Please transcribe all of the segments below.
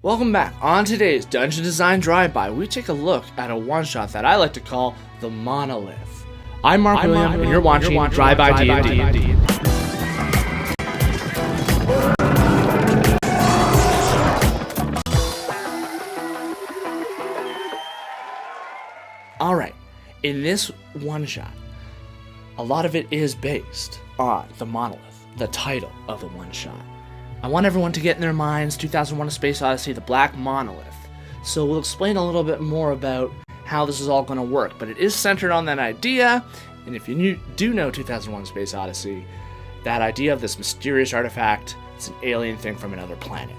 Welcome back. On today's Dungeon Design Drive-By, we take a look at a one-shot that I like to call the Monolith. I'm Mark William, and you're watching By DND. Alright, in this one-shot, a lot of it is based on the Monolith, the title of the one-shot. I want everyone to get in their minds 2001: A Space Odyssey, the Black Monolith. So we'll explain a little bit more about how this is all going to work, but it is centered on that idea, and if you do know 2001: A Space Odyssey, that idea of this mysterious artifact, it's an alien thing from another planet.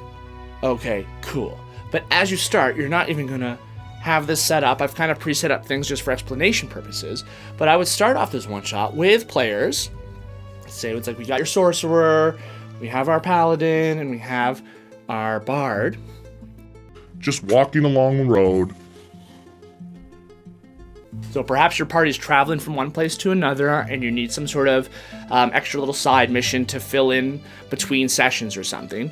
Okay, cool. But as you start, you're not even going to have this set up. I've kind of pre-set up things just for explanation purposes, but I would start off this one-shot with players. Say it's like we got your sorcerer, we have our paladin, and we have our bard. Just walking along the road. So perhaps your party's traveling from one place to another, and you need some sort of extra little side mission to fill in between sessions or something.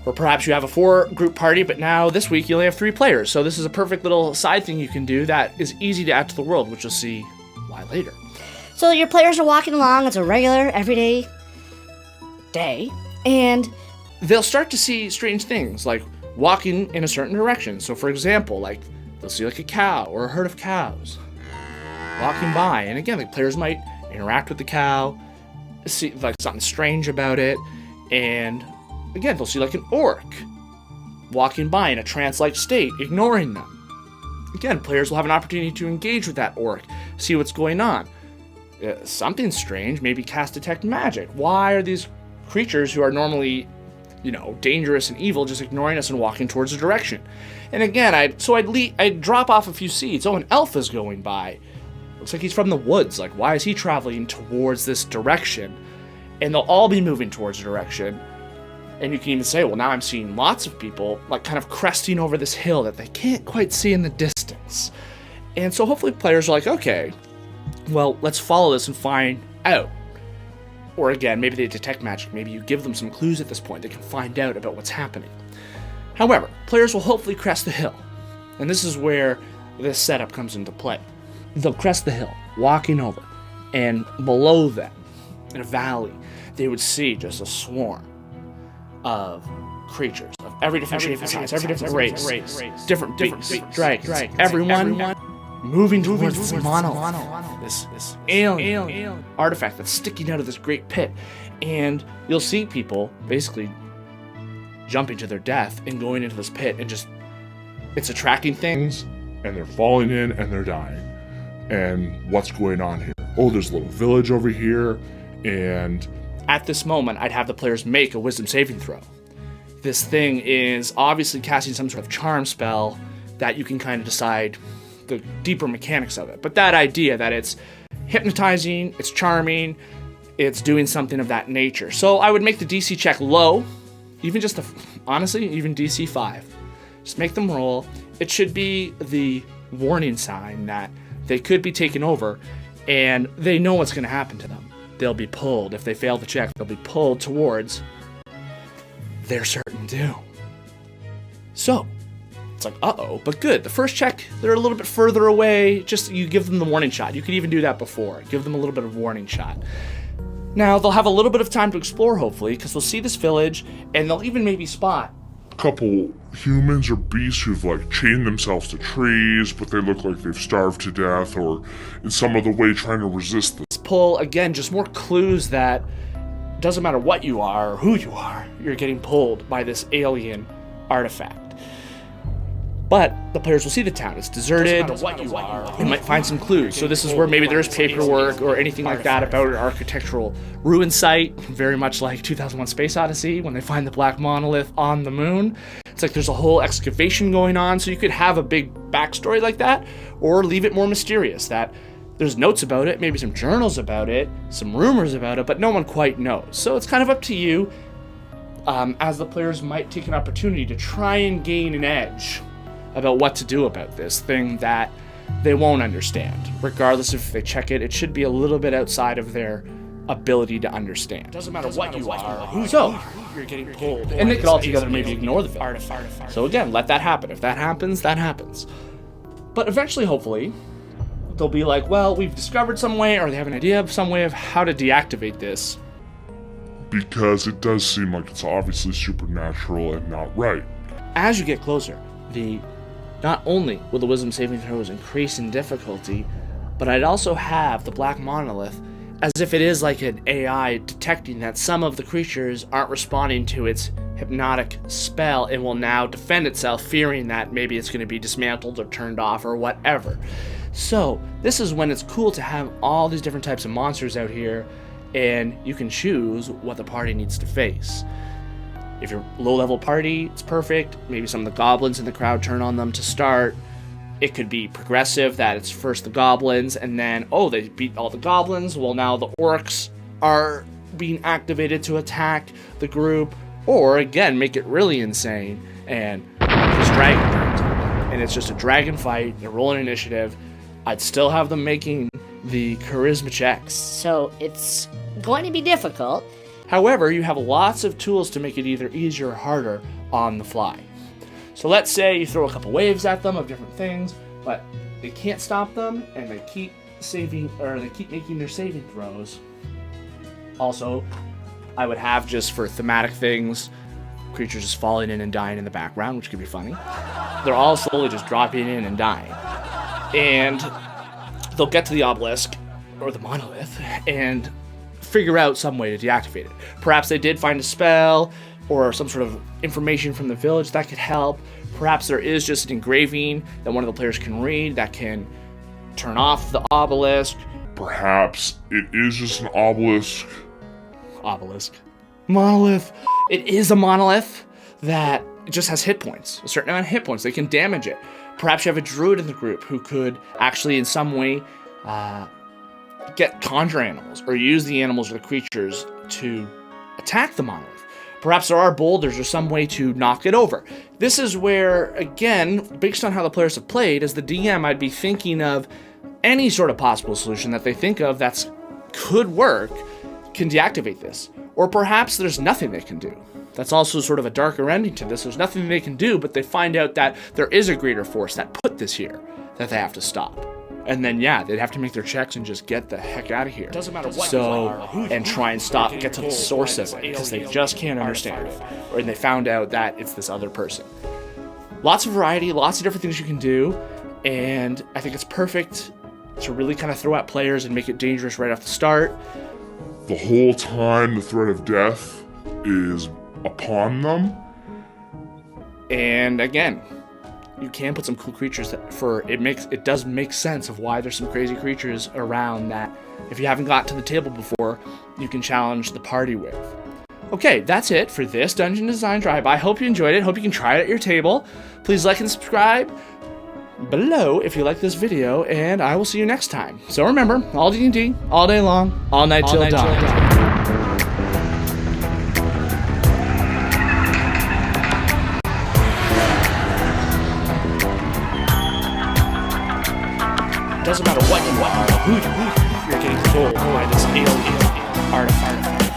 Or perhaps you have a 4-group party, but now this week you only have 3 players. So this is a perfect little side thing you can do that is easy to add to the world, which you'll see why later. So your players are walking along. It's a regular, everyday day. And they'll start to see strange things, like walking in a certain direction. So for example, like they'll see like a cow or a herd of cows walking by. And again, the players might interact with the cow, see like something strange about it. And again, they'll see like an orc walking by in a trance-like state, ignoring them. Again, players will have an opportunity to engage with that orc, see what's going on. Something strange, maybe cast Detect Magic. Why are these creatures who are normally, dangerous and evil just ignoring us and walking towards a direction? And again, I'd drop off a few seeds. Oh, an elf is going by. Looks like he's from the woods. Like, why is he traveling towards this direction? And they'll all be moving towards a direction. And you can even say, well, now I'm seeing lots of people like kind of cresting over this hill that they can't quite see in the distance. And so hopefully players are like, okay, well, let's follow this and find out. Or again, maybe they detect magic. Maybe you give them some clues at this point. They can find out about what's happening. However, players will hopefully crest the hill. And this is where this setup comes into play. They'll crest the hill, walking over. And below them, in a valley, they would see just a swarm of creatures of every different shape and size, every different race, different beasts, dragons, everyone moving towards this monolith, this alien artifact that's sticking out of this great pit. And you'll see people basically jumping to their death and going into this pit, and just it's attracting things. And they're falling in and they're dying. And what's going on here? Oh, there's a little village over here. And at this moment, I'd have the players make a wisdom saving throw. This thing is obviously casting some sort of charm spell that you can kind of decide the deeper mechanics of it. But that idea that it's hypnotizing, it's charming, it's doing something of that nature. So I would make the DC check low, even even DC 5. Just make them roll. It should be the warning sign that they could be taken over, and they know what's going to happen to them. They'll be pulled. If they fail the check, they'll be pulled towards their certain doom. So, it's like, uh-oh, but good. The first check, they're a little bit further away. Just, you give them the warning shot. You could even do that before. Give them a little bit of warning shot. Now, they'll have a little bit of time to explore, hopefully, because they'll see this village, and they'll even maybe spot a couple humans or beasts who've chained themselves to trees, but they look like they've starved to death or in some other way trying to resist this. Pull, again, just more clues that doesn't matter what you are or who you are, you're getting pulled by this alien artifact. But the players will see the town. It's deserted. What you are. They might find some clues. So this is where maybe there's paperwork or anything like that about an architectural ruin site, very much like 2001: Space Odyssey when they find the Black Monolith on the moon. It's like there's a whole excavation going on, so you could have a big backstory like that, or leave it more mysterious, that there's notes about it, maybe some journals about it, some rumors about it, but no one quite knows. So it's kind of up to you, as the players might take an opportunity to try and gain an edge about what to do about this thing that they won't understand. Regardless if they check it, it should be a little bit outside of their ability to understand. Doesn't matter what you are. So, you're getting pulled. And they could altogether maybe ignore the village. So again, let that happen. If that happens, that happens. But eventually, hopefully, they'll be like, well, we've discovered some way, or they have an idea of some way of how to deactivate this. Because it does seem like it's obviously supernatural and not right. As you get closer, not only will the wisdom saving throws increase in difficulty, but I'd also have the black monolith as if it is like an AI detecting that some of the creatures aren't responding to its hypnotic spell and will now defend itself, fearing that maybe it's going to be dismantled or turned off or whatever. So this is when it's cool to have all these different types of monsters out here, and you can choose what the party needs to face. If you're low-level party, it's perfect. Maybe some of the goblins in the crowd turn on them to start. It could be progressive, that it's first the goblins, and then, they beat all the goblins. Well, now the orcs are being activated to attack the group. Or, again, make it really insane, and this dragon turns on. And it's just a dragon fight, they're rolling initiative. I'd still have them making the charisma checks. So it's going to be difficult. However, you have lots of tools to make it either easier or harder on the fly. So let's say you throw a couple waves at them of different things, but they can't stop them, and they keep making their saving throws. Also, I would have, just for thematic things, creatures just falling in and dying in the background, which could be funny. They're all slowly just dropping in and dying. And they'll get to the obelisk, or the monolith, and figure out some way to deactivate it. Perhaps they did find a spell, or some sort of information from the village that could help. Perhaps there is just an engraving that one of the players can read that can turn off the obelisk. Perhaps it is just an obelisk. Monolith. It is a monolith that just has hit points, a certain amount of hit points. They can damage it. Perhaps you have a druid in the group who could actually in some way conjure animals, or use the animals or the creatures to attack the monolith. Perhaps there are boulders or some way to knock it over. This is where, again, based on how the players have played, as the DM, I'd be thinking of any sort of possible solution that they think of that could work, can deactivate this. Or perhaps there's nothing they can do. That's also sort of a darker ending to this. There's nothing they can do, but they find out that there is a greater force that put this here that they have to stop. And then, they'd have to make their checks and just get the heck out of here. Doesn't matter what. And try and get to the source of it, because they just can't understand it. Or they found out that it's this other person. Lots of variety, lots of different things you can do, and I think it's perfect to really kind of throw at players and make it dangerous right off the start. The whole time the threat of death is upon them. And again, you can put some cool creatures it does make sense of why there's some crazy creatures around that if you haven't got to the table before, you can challenge the party with. Okay, that's it for this Dungeon Design Drive. I hope you enjoyed it. Hope you can try it at your table. Please like and subscribe below if you like this video, and I will see you next time. So remember, all D&D, all day long, all night till dawn. Doesn't matter what you are, who you are, you're getting pulled by this alien artifact.